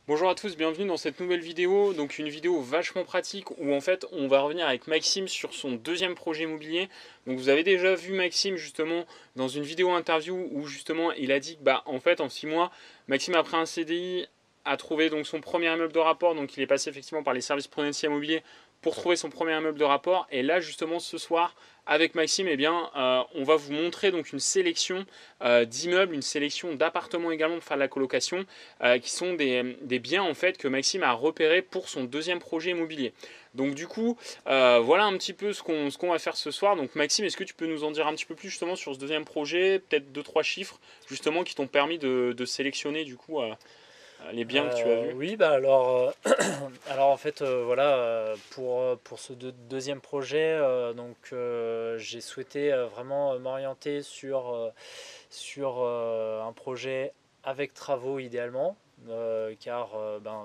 Bonjour à tous, bienvenue dans cette nouvelle vidéo, donc une vidéo vachement pratique où en fait on va revenir avec Maxime sur son deuxième projet immobilier. Donc vous avez déjà vu Maxime justement dans une vidéo interview où justement il a dit que en fait en 6 mois, Maxime après un CDI a trouvé donc son premier immeuble de rapport, donc il est passé effectivement par les services Prudentia Immobilier pour trouver son premier immeuble de rapport. Et là justement ce soir avec Maxime, on va vous montrer donc une sélection d'immeubles, une sélection d'appartements également pour faire de la colocation qui sont des biens en fait que Maxime a repérés pour son deuxième projet immobilier. Donc du coup, voilà un petit peu ce qu'on va faire ce soir. Donc Maxime, est-ce que tu peux nous en dire un petit peu plus justement sur ce deuxième projet, peut-être deux trois chiffres justement qui t'ont permis de sélectionner du coup les biens que tu as vus? Oui, bah alors en fait, voilà, pour ce deuxième projet, j'ai souhaité vraiment m'orienter sur un projet avec travaux idéalement, car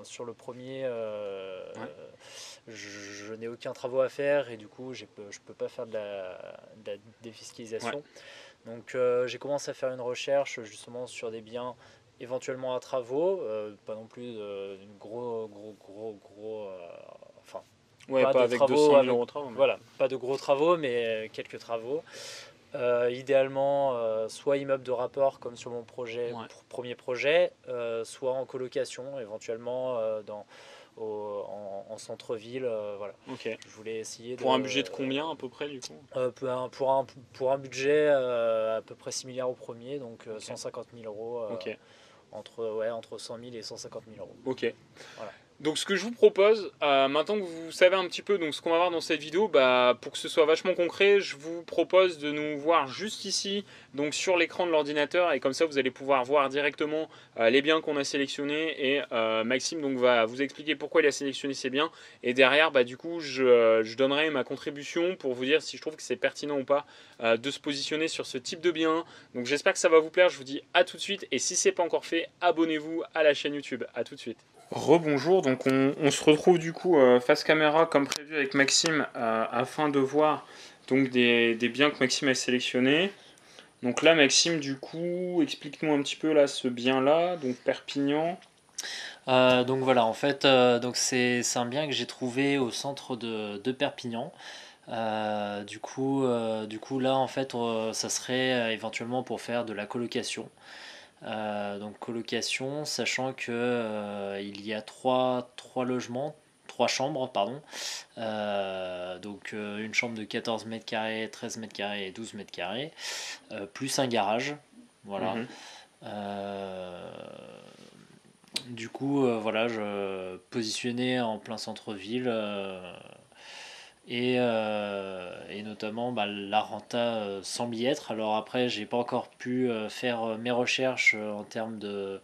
sur le premier, Ouais. je n'ai aucun travaux à faire et du coup, je peux pas faire de la Ouais. défiscalisation. Donc j'ai commencé à faire une recherche justement sur des biens éventuellement à travaux, pas non plus enfin Ouais, pas pas de avec travaux 200 000 avec, euros de travaux, mais... voilà, pas de gros travaux mais quelques travaux. Idéalement soit immeuble de rapport comme sur mon Ouais. premier projet, soit en colocation éventuellement en centre-ville, voilà. Ok. Je voulais essayer Pour un budget de combien à peu près du coup? pour un budget à peu près similaire au premier, donc Ok. 150 000 euros, Ok. entre 100 000 et 150 000 euros. Ok. Voilà. Donc ce que je vous propose, maintenant que vous savez un petit peu donc, ce qu'on va voir dans cette vidéo, pour que ce soit vachement concret, je vous propose de nous voir juste ici, donc sur l'écran de l'ordinateur, et comme ça vous allez pouvoir voir directement les biens qu'on a sélectionnés, et Maxime donc, va vous expliquer pourquoi il a sélectionné ces biens, et derrière du coup je donnerai ma contribution pour vous dire si je trouve que c'est pertinent ou pas de se positionner sur ce type de bien. Donc j'espère que ça va vous plaire, je vous dis à tout de suite, et si ce n'est pas encore fait, abonnez-vous à la chaîne YouTube, à tout de suite. Rebonjour, donc on se retrouve du coup face caméra comme prévu avec Maxime afin de voir donc des biens que Maxime a sélectionnés. Donc là Maxime du coup explique-nous un petit peu là ce bien là, donc Perpignan. Donc voilà, en fait, c'est un bien que j'ai trouvé au centre de Perpignan. Du coup là en fait, ça serait éventuellement pour faire de la colocation. Donc colocation, sachant que il y a trois logements, trois chambres, pardon. Une chambre de 14 mètres carrés, 13 mètres carrés et 12 mètres carrés, plus un garage. Voilà. Mhm. Euh, voilà, je positionnais en plein centre-ville, et notamment la renta semble y être. Alors après, j'ai pas encore pu faire mes recherches en termes de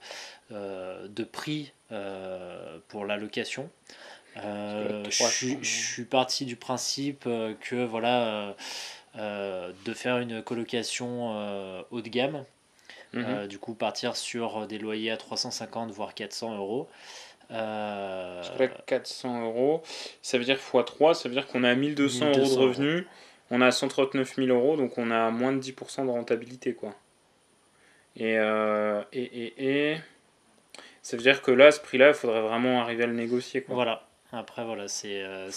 prix pour la location. Ça doit être Je trois je chambres. suis parti du principe que voilà, de faire une colocation haut de gamme. Mhm. Du coup, partir sur des loyers à 350 voire 400 euros. Parce Euh, que là 400 euros, ça veut dire x3, ça veut dire qu'on a 1200 euros de 1200 euros. revenus, on a 139 000 euros, donc on a moins de 10% de rentabilité quoi. Et ça veut dire que là, à ce prix-là, il faudrait vraiment arriver à le négocier, quoi. Voilà. Après, voilà, Faudrait...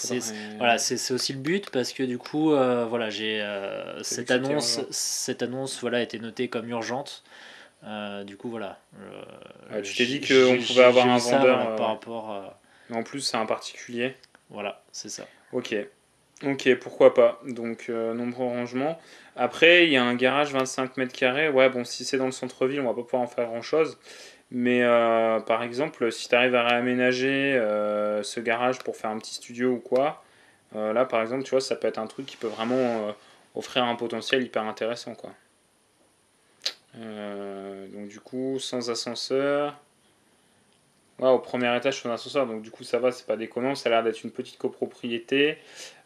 c'est aussi le but parce que du coup, voilà, j'ai T'as vu que c'était urgent. cette annonce, voilà, a été notée comme urgente. Du coup, voilà, Ouais, tu t'es dit qu'on pouvait avoir j'ai un eu ça, vendeur, voilà, par rapport, mais en plus, c'est un particulier. voilà, c'est ça. Ok, ok, pourquoi pas. Donc, nombreux rangements. Après, il y a un garage 25 mètres carrés. Ouais, bon, si c'est dans le centre-ville, on va pas pouvoir en faire grand-chose. Mais par exemple, si tu arrives à réaménager ce garage pour faire un petit studio ou quoi, là, par exemple, tu vois, ça peut être un truc qui peut vraiment offrir un potentiel hyper intéressant, quoi. Donc du coup, sans ascenseur. Ouais, au premier étage, sans ascenseur, donc du coup ça va, c'est pas déconnant, ça a l'air d'être une petite copropriété.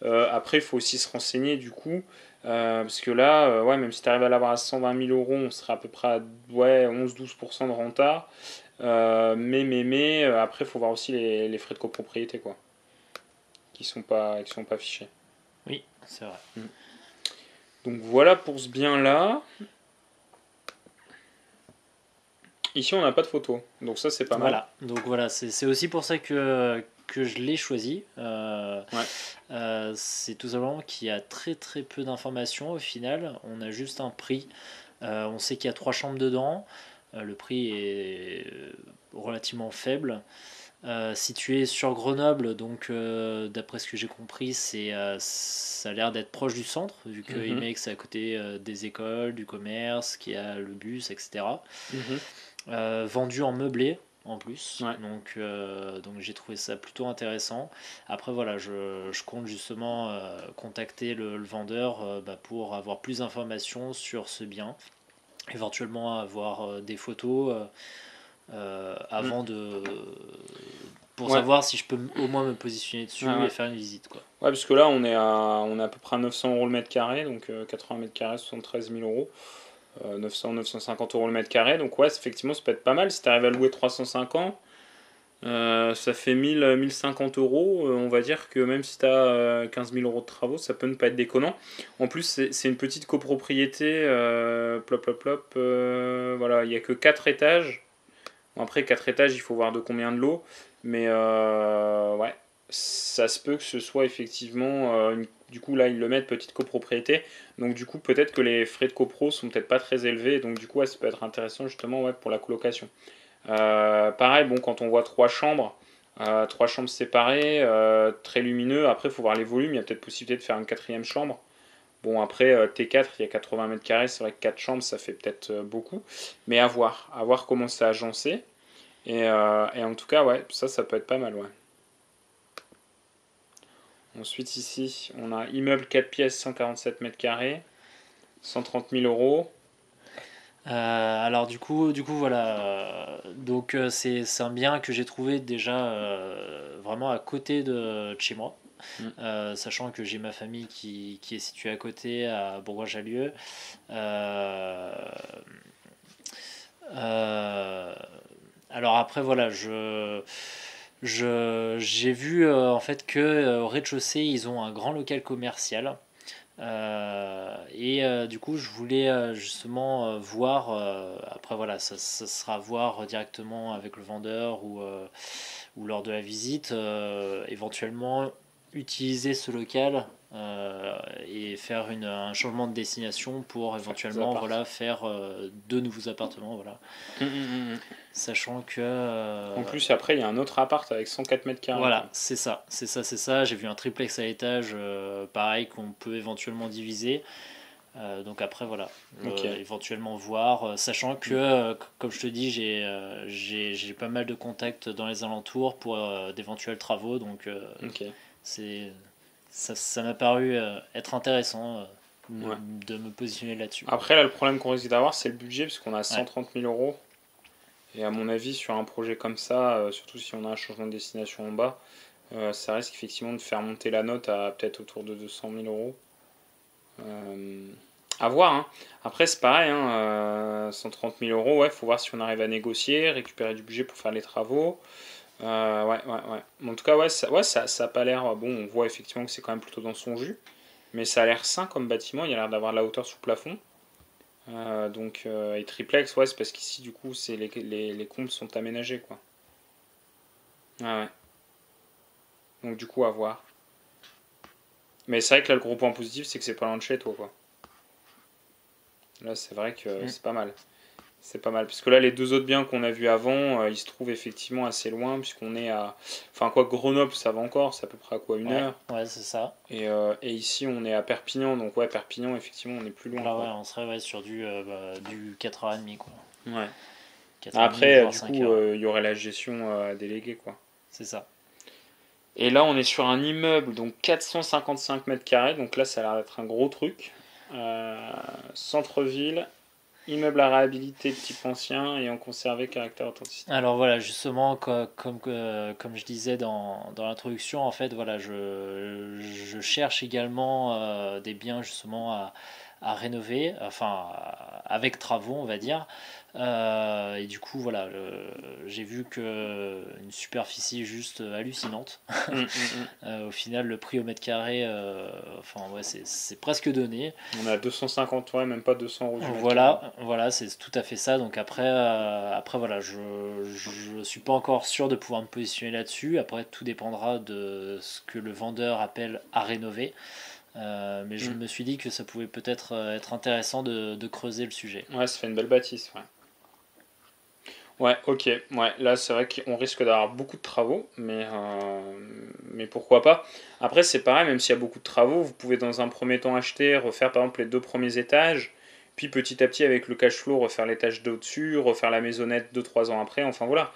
Après, il faut aussi se renseigner du coup, parce que là, ouais, même si tu arrives à l'avoir à 120 000 euros, on serait à peu près à ouais, 11-12% de renta. Après, il faut voir aussi les frais de copropriété, quoi, qui sont pas fichés. Oui, c'est vrai. Mm. Donc voilà pour ce bien-là. Ici, on n'a pas de photo, donc ça, c'est pas mal. Voilà, donc voilà, c'est aussi pour ça que je l'ai choisi. C'est tout simplement qu'il y a très très peu d'informations au final. On a juste un prix. On sait qu'il y a 3 chambres dedans. Le prix est relativement faible. Situé sur Grenoble, donc d'après ce que j'ai compris, ça a l'air d'être proche du centre, vu que IMEX c'est à côté des écoles, du commerce, qu'il y a le bus, etc. Vendu en meublé en plus, donc j'ai trouvé ça plutôt intéressant. Après voilà, je compte justement contacter le vendeur pour avoir plus d'informations sur ce bien, éventuellement avoir des photos avant pour savoir si je peux au moins me positionner dessus et faire une visite, quoi. Ouais, parce que là, on est à peu près à 900 euros le mètre carré, donc 80 mètres carrés, 73 000 euros. 900-950 euros le mètre carré, donc ouais, effectivement, ça peut être pas mal. Si tu arrives à louer 350, ça fait 1050 euros. On va dire que même si tu as 15 000 euros de travaux, ça peut ne pas être déconnant. En plus, c'est une petite copropriété, plop, plop, plop. Voilà, il n'y a que 4 étages. Bon, après, 4 étages, il faut voir de combien de lots. Mais ouais, ça se peut que ce soit effectivement. Du coup, là, ils le mettent petite copropriété. Donc, du coup, peut-être que les frais de copro sont peut-être pas très élevés. Donc, du coup, ouais, ça peut être intéressant justement pour la colocation. Pareil, bon, quand on voit 3 chambres séparées, très lumineux. Après, il faut voir les volumes. Il y a peut-être possibilité de faire une quatrième chambre. Bon, après, T4, il y a 80 mètres carrés. C'est vrai que 4 chambres, ça fait peut-être beaucoup. Mais à voir. À voir comment c'est agencé. Et en tout cas, ouais, ça peut être pas mal, ouais. Ensuite, ici, on a immeuble 4 pièces, 147 mètres carrés, 130 000 euros. Alors du coup voilà, donc c'est un bien que j'ai trouvé déjà vraiment à côté de chez moi. Sachant que j'ai ma famille qui est située à côté à Bourgoin-Jallieu. Alors après voilà, j'ai vu en fait que au rez-de-chaussée ils ont un grand local commercial. Du coup, je voulais justement voir. Après, voilà, ça sera voir directement avec le vendeur ou lors de la visite. Éventuellement, utiliser ce local et faire un changement de destination pour éventuellement faire 2 nouveaux appartements. Voilà. Sachant que. En plus, après, il y a un autre appart avec 104 mètres carrés. Voilà, c'est ça. J'ai vu un triplex à étage, pareil, qu'on peut éventuellement diviser. Donc après, voilà, éventuellement voir, sachant que, comme je te dis, j'ai pas mal de contacts dans les alentours pour d'éventuels travaux. Donc ça m'a paru être intéressant de me positionner là-dessus. Après, là, le problème qu'on risque d'avoir, c'est le budget, puisqu'on a 130 000 euros. Et à mon avis, sur un projet comme ça, surtout si on a un changement de destination en bas, ça risque effectivement de faire monter la note à peut-être autour de 200 000 euros. À voir. Hein. Après, c'est pareil, 130 000 euros, ouais, faut voir si on arrive à négocier, récupérer du budget pour faire les travaux. Ouais. En tout cas, ça a pas l'air. Bon, on voit effectivement que c'est quand même plutôt dans son jus. Mais ça a l'air sain comme bâtiment, il a l'air d'avoir de la hauteur sous plafond. Et triplex, ouais, c'est parce qu'ici, du coup, les combles sont aménagés, quoi. Ouais. Donc, du coup, à voir. Mais c'est vrai que là, le gros point positif, c'est que c'est pas loin de chez toi, quoi. Là, c'est vrai que c'est pas mal. C'est pas mal. Puisque là, les 2 autres biens qu'on a vus avant, ils se trouvent effectivement assez loin, puisqu'on est à. Enfin, quoi, Grenoble, ça va encore, c'est à peu près à quoi, 1 heure. Ouais, c'est ça. Et ici, on est à Perpignan, donc ouais, Perpignan, effectivement, on est plus loin. Là, ouais, on serait sur du 4h30, quoi. Ouais. 4h30, après, du coup, il y aurait la gestion à déléguer, quoi. C'est ça. Et là, on est sur un immeuble, donc 455 mètres carrés, donc là, ça a l'air d'être un gros truc. Centre-ville, immeuble à réhabiliter de type ancien et en conservé caractère authentique. Alors voilà, justement, comme je disais dans l'introduction, en fait, voilà, je cherche également des biens justement à rénover, enfin avec travaux, on va dire. Et du coup, voilà, j'ai vu que une superficie juste hallucinante. Mm, mm, mm. Au final, le prix au mètre carré, enfin, ouais, c'est presque donné. On est à 250, ouais, même pas 200 € du mètre carré. Voilà, c'est tout à fait ça. Donc après voilà, je suis pas encore sûr de pouvoir me positionner là-dessus. Après, tout dépendra de ce que le vendeur appelle à rénover. Mais je Mm. me suis dit que ça pouvait peut-être être intéressant de creuser le sujet. Ouais, ça fait une belle bâtisse, ouais. Ouais, ok. Ouais, là, c'est vrai qu'on risque d'avoir beaucoup de travaux, mais pourquoi pas. Après, c'est pareil, même s'il y a beaucoup de travaux, vous pouvez dans un premier temps acheter, refaire par exemple les 2 premiers étages, puis petit à petit, avec le cash flow, refaire l'étage d'au-dessus, refaire la maisonnette 2 3 ans après. Enfin voilà.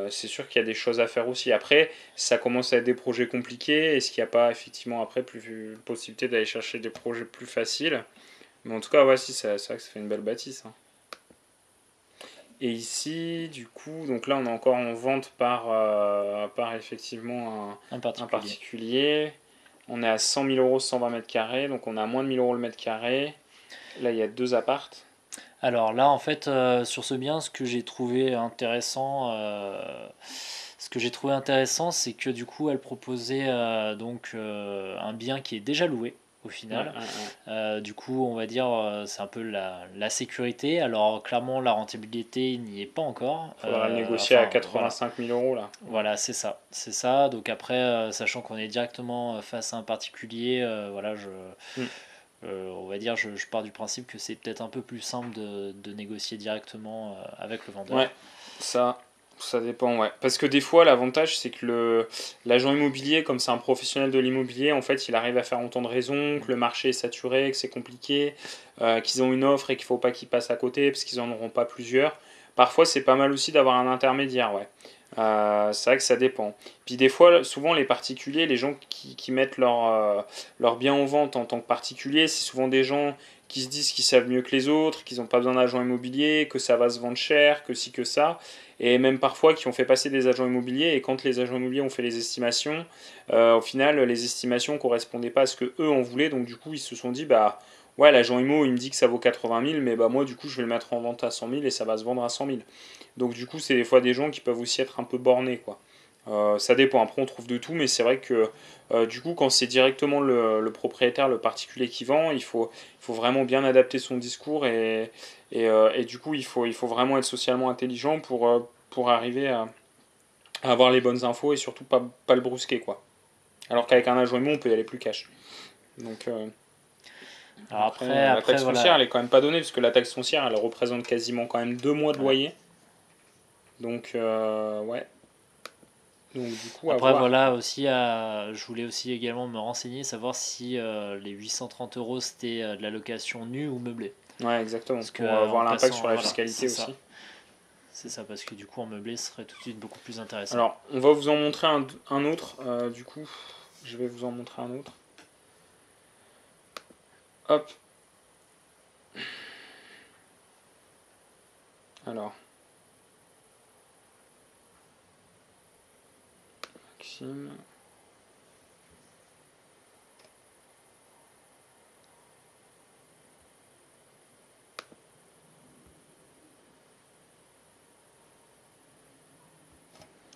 C'est sûr qu'il y a des choses à faire aussi. Après, ça commence à être des projets compliqués. Est-ce qu'il n'y a pas effectivement après plus possibilité d'aller chercher des projets plus faciles? Mais en tout cas, ouais, si, c'est vrai que ça fait une belle bâtisse, hein. Et ici, du coup, donc là, on est encore en vente par effectivement Un un particulier. particulier. On est à 100 000 euros, 120 mètres carrés, donc on est à moins de 1000 euros le mètre carré. Là, il y a 2 appartes. Alors là, en fait, sur ce bien, ce que j'ai trouvé intéressant, c'est que du coup, elle proposait un bien qui est déjà loué au Ouais, ouais, final. ouais. Du coup, on va dire, c'est un peu la sécurité. Alors clairement, la rentabilité n'y est pas encore. Faudra le négocier à Enfin, voilà. 85 000 euros là. Ouais. Voilà, c'est ça. C'est ça. Donc après, sachant qu'on est directement face à un particulier, voilà, Hmm. on va dire, je pars du principe que c'est peut-être un peu plus simple de négocier directement avec le vendeur. Ouais, ça, ça dépend, ouais. Parce que des fois, l'avantage, c'est que l'agent immobilier, comme c'est un professionnel de l'immobilier, en fait, il arrive à faire entendre raison, que le marché est saturé, que c'est compliqué, qu'ils ont une offre et qu'il faut pas qu'ils passent à côté, parce qu'ils en auront pas plusieurs. Parfois, c'est pas mal aussi d'avoir un intermédiaire, ouais. C'est vrai que ça dépend. Puis des fois, souvent les particuliers, les gens qui mettent leur bien en vente en tant que particulier, c'est souvent des gens qui se disent qu'ils savent mieux que les autres, qu'ils n'ont pas besoin d'agents immobiliers, que ça va se vendre cher, que ci, que ça. Et même parfois qui ont fait passer des agents immobiliers, et quand les agents immobiliers ont fait les estimations, au final, les estimations ne correspondaient pas à ce que eux en voulaient, donc du coup, ils se sont dit, bah ouais, l'agent immo, il me dit que ça vaut 80 000, mais bah moi, du coup, je vais le mettre en vente à 100 000 et ça va se vendre à 100 000. Donc du coup, c'est des fois des gens qui peuvent aussi être un peu bornés, quoi. Ça dépend, après on trouve de tout, mais c'est vrai que du coup, quand c'est directement le propriétaire, le particulier qui vend, il faut vraiment bien adapter son discours et du coup, il faut vraiment être socialement intelligent pour arriver à avoir les bonnes infos et surtout pas le brusquer, quoi. Alors qu'avec un agent immo, on peut y aller plus cash. Donc Alors après, la après taxe foncière, voilà. elle est quand même pas donnée, parce que la taxe foncière, elle représente quasiment quand même 2 mois de Ouais. loyer. Donc ouais, donc du coup, à Après voir, voilà quoi. aussi, je voulais aussi également me renseigner, savoir si les 830 euros c'était de la location nue ou meublée. Ouais, exactement. Parce que Pour en voir l'impact sur passant, la voilà, fiscalité aussi. c'est ça, parce que du coup en meublé ce serait tout de suite beaucoup plus intéressant. Alors, on va vous en montrer un autre. Du coup, je vais vous en montrer un autre. Hop. Alors, Maxime.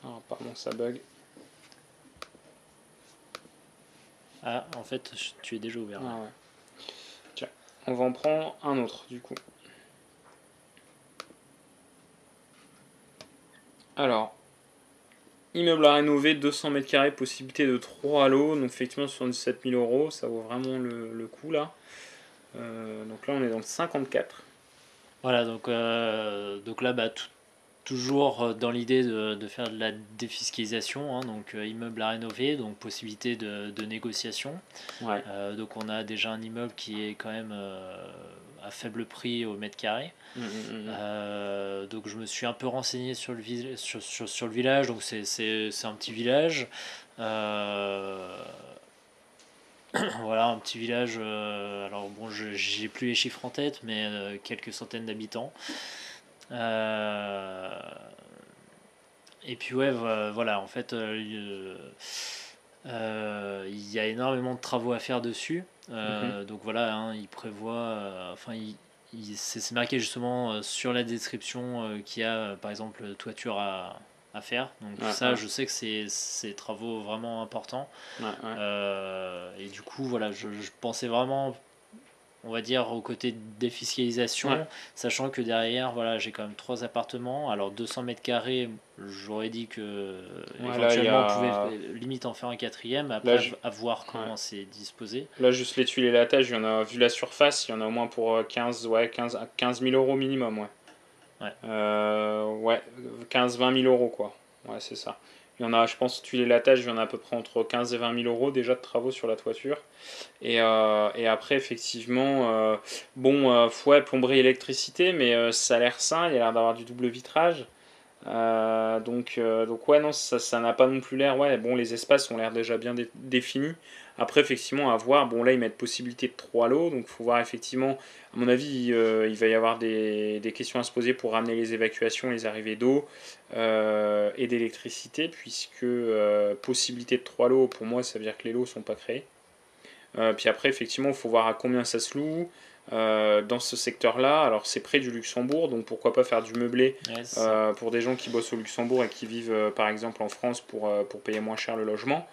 Ah, pardon, ça bug. Ah, en fait, tu es déjà ouvert là. Ah ouais. Tiens, on va en prendre un autre, du coup. Alors, immeuble à rénover, 200 mètres carrés, possibilité de 3 lots. Donc, effectivement, 77 000 euros, ça vaut vraiment le coup là. Donc là, on est dans le 54. Voilà, donc là, toujours dans l'idée de faire de la défiscalisation, hein, donc immeuble à rénover, donc possibilité de négociation. Ouais. Donc on a déjà un immeuble qui est quand même à faible prix au mètre carré. Mm. Donc je me suis un peu renseigné sur sur le village, donc c'est un petit village. Euh, voilà, un petit village, alors bon, j'ai plus les chiffres en tête, mais quelques centaines d'habitants. Euh, et puis ouais, voilà, en fait, il y a énormément de travaux à faire dessus. Mhm. Donc voilà, hein, il prévoit, enfin, c'est marqué justement sur la description qu'il y a par exemple toiture à faire. Donc ça, je sais que c'est travaux vraiment importants. Et du coup, voilà, je pensais vraiment, on va dire, au côté défiscalisation, sachant que derrière, voilà, j'ai quand même 3 appartements. Alors 200 mètres carrés, j'aurais dit que éventuellement on pouvait limite en faire un 4e. Après, là, à voir comment c'est disposé. Là, juste les tuiles et la tâche, il y en a, vu la surface, il y en a au moins pour 15 000 euros minimum. 15-20 000 euros, quoi. Ouais, c'est ça. Il y en a, je pense, tuiles et la tâche, il y en a à peu près entre 15 et 20 000 euros déjà de travaux sur la toiture. Et après, effectivement, plomberie, électricité, mais ça a l'air sain, il y a l'air d'avoir du double vitrage. Donc ouais, non, ça n'a pas non plus l'air. Ouais, bon, les espaces ont l'air déjà bien définis. Après, effectivement, à voir. Bon, là, ils mettent possibilité de 3 lots, donc il faut voir effectivement. À mon avis, il va y avoir des questions à se poser pour ramener les évacuations, les arrivées d'eau et d'électricité, puisque possibilité de 3 lots, pour moi, ça veut dire que les lots sont pas créés. Puis après, effectivement, il faut voir à combien ça se loue. Dans ce secteur-là, alors c'est près du Luxembourg, donc pourquoi pas faire du meublé pour des gens qui bossent au Luxembourg et qui vivent par exemple en France pour payer moins cher le logement.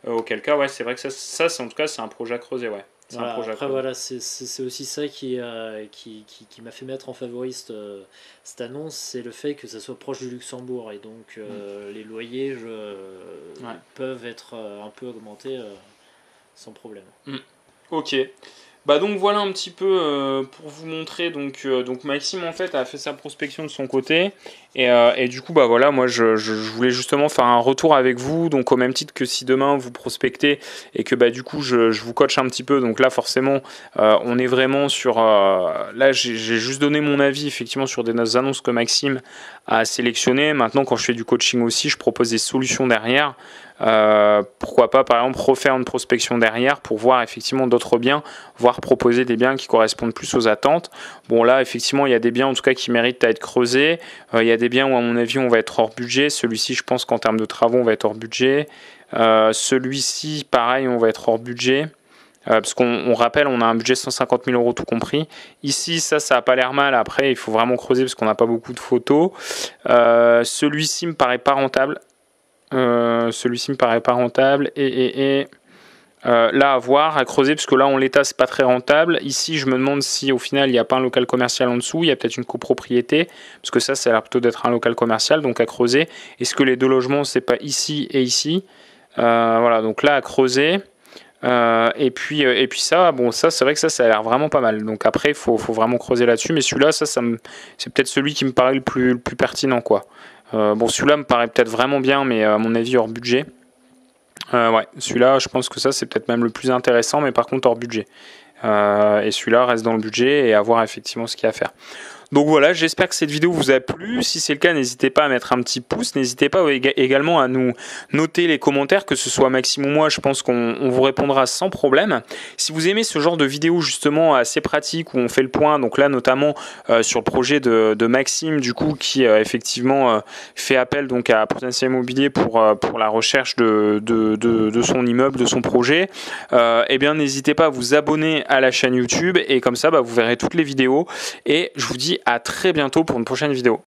Auquel cas, ouais, c'est vrai que ça en tout cas, c'est un projet à creuser, ouais. Voilà, après, voilà, c'est aussi ça qui m'a fait mettre en favori cette annonce, c'est le fait que ça soit proche du Luxembourg et donc les loyers peuvent être un peu augmentés sans problème. Ok. Bah donc voilà un petit peu pour vous montrer, donc Maxime en fait a fait sa prospection de son côté et du coup bah voilà, moi je voulais justement faire un retour avec vous, donc au même titre que si demain vous prospectez et que bah du coup je vous coach un petit peu, donc là forcément on est vraiment sur là j'ai juste donné mon avis effectivement sur des annonces que Maxime a sélectionnées. Maintenant quand je fais du coaching aussi, je propose des solutions derrière. Pourquoi pas par exemple refaire une prospection derrière pour voir effectivement d'autres biens, voire proposer des biens qui correspondent plus aux attentes. Bon là effectivement il y a des biens en tout cas qui méritent à être creusés, il y a des biens où à mon avis on va être hors budget, celui-ci je pense qu'en termes de travaux on va être hors budget, celui-ci pareil on va être hors budget. Parce qu'on rappelle, on a un budget de 150 000 euros tout compris. Ici, ça a pas l'air mal. Après, il faut vraiment creuser parce qu'on n'a pas beaucoup de photos. Celui-ci me paraît pas rentable. Celui-ci me paraît pas rentable et là à voir, à creuser parce que là en l'état c'est pas très rentable. Ici je me demande si au final il n'y a pas un local commercial en dessous, il y a peut-être une copropriété parce que ça a l'air plutôt d'être un local commercial, donc à creuser. Est-ce que les deux logements c'est pas ici et ici? Voilà, donc là à creuser. Et puis ça, bon ça c'est vrai que ça a l'air vraiment pas mal. Donc après il faut vraiment creuser là-dessus, mais celui-là c'est peut-être celui qui me paraît le plus pertinent quoi. Bon, celui-là me paraît peut-être vraiment bien, mais à mon avis hors budget. Ouais, celui-là, je pense que ça, c'est peut-être même le plus intéressant, mais par contre hors budget. Et celui-là reste dans le budget et à voir effectivement ce qu'il y a à faire. Donc voilà, j'espère que cette vidéo vous a plu. Si c'est le cas, n'hésitez pas à mettre un petit pouce. N'hésitez pas également à nous noter les commentaires, que ce soit Maxime ou moi. Je pense qu'on vous répondra sans problème. Si vous aimez ce genre de vidéo justement assez pratique où on fait le point, donc là notamment sur le projet de Maxime, du coup, qui effectivement fait appel donc à Potentiel Immobilier pour la recherche de son immeuble, de son projet, eh bien n'hésitez pas à vous abonner à la chaîne YouTube et comme ça, vous verrez toutes les vidéos. Et je vous dis à très bientôt pour une prochaine vidéo.